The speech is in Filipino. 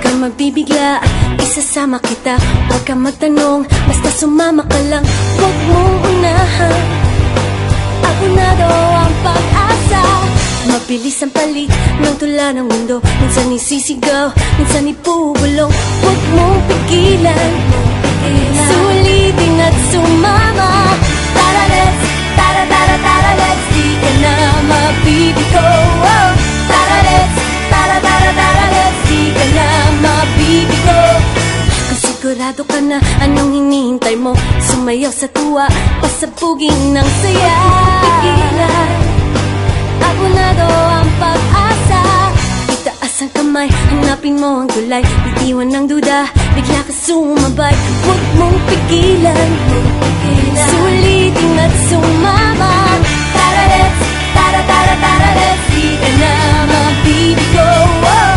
kang magbibigla, isasama kita. Huwag kang magtanong, basta sumama ka lang. Huwag mong unahan, ako na daw ang pag-asa. Mabilis ang palit ng tula ng mundo. Minsan isisigaw, minsan ipubulong. Huwag mong pigilan, sulitin at sumama. Tara let's, tara tara tara let's, di ka na mabibigo. Oh, tara let's, tara tara tara let's, di ka na mabibigo. Kung sigurado ka na, anong hinihintay mo? Sumayaw sa tuwa, pasabugin ng saya. Pigilan, ako na daw ang pag-asa. Itaas ang kamay, hanapin mo ang gulay. Bitiwan ng duda, bigla ka sumabay. Huwag mong pigilan, sulitin at sumama. Tara let's, tara tara tara let's, di ka na mabibigo. Oh,